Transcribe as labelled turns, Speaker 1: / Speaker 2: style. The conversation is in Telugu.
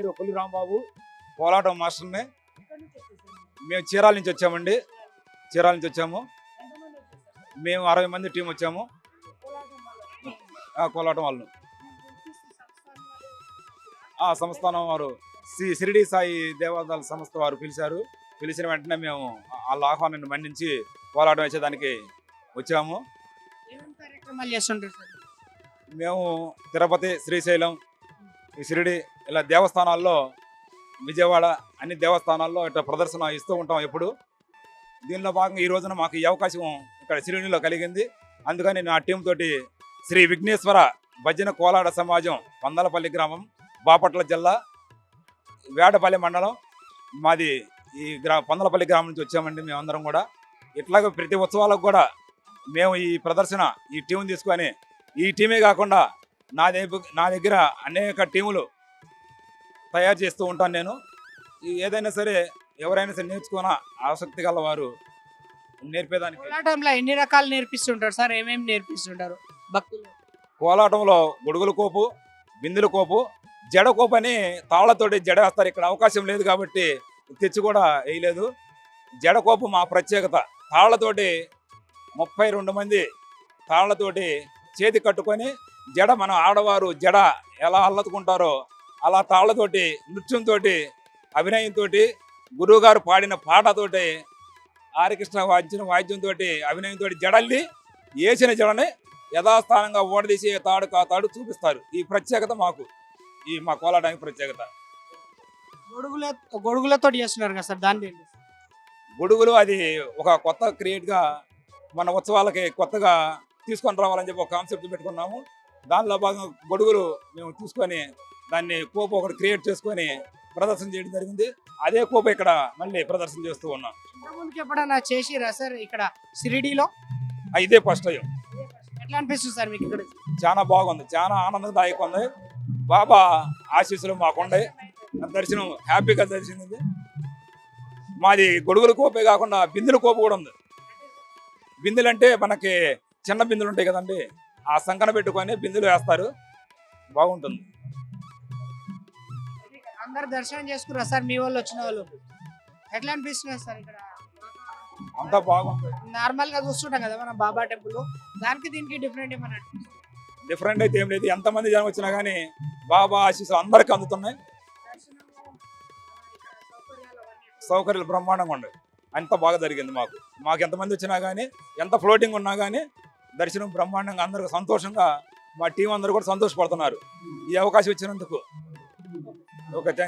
Speaker 1: పేరు కొల్లి రాంబాబు, కోలాటం మాస్టర్ని. మేము చీరాల నుంచి వచ్చామండి. చీరాల నుంచి వచ్చాము. మేము 60 మంది టీం వచ్చాము. కోలాటం వాళ్ళు సంస్థానం వారు షిరిడి సాయి దేవాదాల సంస్థ వారు పిలిచారు. పిలిచిన వెంటనే మేము వాళ్ళ ఆహ్వానాన్ని మన్నించి కోలాటం వేసేదానికి వచ్చాము. మేము తిరుపతి, శ్రీశైలం, షిరిడి ఇలా దేవస్థానాల్లో, విజయవాడ అన్ని దేవస్థానాల్లో ఇట్లా ప్రదర్శన ఇస్తూ ఉంటాం ఎప్పుడు. దీనిలో భాగంగా ఈ రోజున మాకు ఈ అవకాశం ఇక్కడ షిరిడిలో కలిగింది. అందుకని నా టీం తోటి శ్రీ విఘ్నేశ్వర భజన కోలాట సమాజం, పందలపల్లి గ్రామం, బాపట్ల జిల్లా, వేడపల్లి మండలం మాది. ఈ పందలపల్లి గ్రామం నుంచి వచ్చామండి మేమందరం కూడా. ఇట్లాగే ప్రతి ఉత్సవాలకు కూడా మేము ఈ ప్రదర్శన ఈ టీం తీసుకొని, ఈ టీమే కాకుండా నా దగ్గర అనేక టీములు తయారు చేస్తూ ఉంటాను నేను. ఏదైనా సరే ఎవరైనా సరే నేర్చుకున్న ఆసక్తి గల వారు నేర్పేదానికి.
Speaker 2: కోలాటంలో ఎన్ని రకాలు నేర్పిస్తుంటారు సార్? ఏమేమి నేర్పిస్తుంటారు భక్తులు?
Speaker 1: కోలాటంలో గొడుగుల కోపు, బిందుల కోపు, జడ కోపు అని తాళ్లతోటి జడ వేస్తారు. ఇక్కడ అవకాశం లేదు కాబట్టి తెచ్చి కూడా వేయలేదు. జడకోపు మా ప్రత్యేకత. తాళ్లతోటి 32 మంది తాళ్లతోటి చేతి కట్టుకొని జడ, మన ఆడవారు జడ ఎలా అల్లతుకుంటారో అలా తాళ్లతోటి, నృత్యంతో, అభినయంతో, గురువుగారు పాడిన పాటతోటి, ఆరికృష్ణ వాద్యంతో, అభినయంతో జడల్ని వేసిన జడని యథాస్థానంగా ఓడదీసి తాడు తాడు చూపిస్తారు. ఈ ప్రత్యేకత మాకు, ఈ మా కోలాటానికి ప్రత్యేకత.
Speaker 2: గొడుగులతో చేస్తున్నారు కదా సార్, దాన్ని
Speaker 1: గొడుగులు అది ఒక కొత్త క్రియేట్గా మన ఉత్సవాలకి కొత్తగా తీసుకొని రావాలని చెప్పి ఒక కాన్సెప్ట్ పెట్టుకున్నాము. దానిలో భాగంగా గొడుగులు మేము తీసుకొని దాన్ని కోపు ఒకటి క్రియేట్ చేసుకొని ప్రదర్శన చేయడం జరిగింది. అదే కోపు ఇక్కడ మళ్ళీ ప్రదర్శన చేస్తూ ఉన్నాం.
Speaker 2: ఎప్పుడన్నా చేసిరా సార్ ఇక్కడ షిరిడీలో?
Speaker 1: ఇదే ఫస్ట్ టైం.
Speaker 2: ఎట్లా అనిపిస్తుంది సార్ మీకు ఇక్కడ?
Speaker 1: చాలా బాగుంది, చాలా ఆనందదాయకంగా ఉంది. బాబా ఆశీస్సులు మాకుండే, దర్శనం హ్యాపీగా దర్శనం. మాది గొడుగుల కోపే కాకుండా బిందుల కోపు కూడా ఉంది. బిందులు అంటే మనకి చిన్న బిందులు ఉంటాయి కదండి, ఆ సంకన పెట్టుకొని బిందులు వేస్తారు. బాగుంటుంది.
Speaker 2: అందరు దర్శనం చేసుకురా సార్ మీ వాళ్ళు వచ్చిన వాళ్ళు? ఎట్లా అనిపిస్తున్నారు సార్ ఇక్కడ?
Speaker 1: అంతా బాగుంది.
Speaker 2: నార్మల్ గా చూస్తుంటాం కదా మనం బాబా టెంపుల్, దానికి దీనికి డిఫరెంట్ ఏమన్నా?
Speaker 1: డిఫరెంట్ అయితే ఏం లేదు. ఎంతమంది జనం వచ్చినా కానీ బాబా ఆశీస్సులు అందరికీ అందుతున్నాయి. సౌకర్యాలు బ్రహ్మాండంగా ఉండవు. అంత బాగా జరిగింది మాకు ఎంతమంది వచ్చినా కానీ, ఎంత ఫ్లోటింగ్ ఉన్నా కానీ దర్శనం బ్రహ్మాండంగా, అందరికీ సంతోషంగా, మా టీం అందరూ కూడా సంతోషపడుతున్నారు ఈ అవకాశం ఇచ్చినందుకు. Okay, thank you.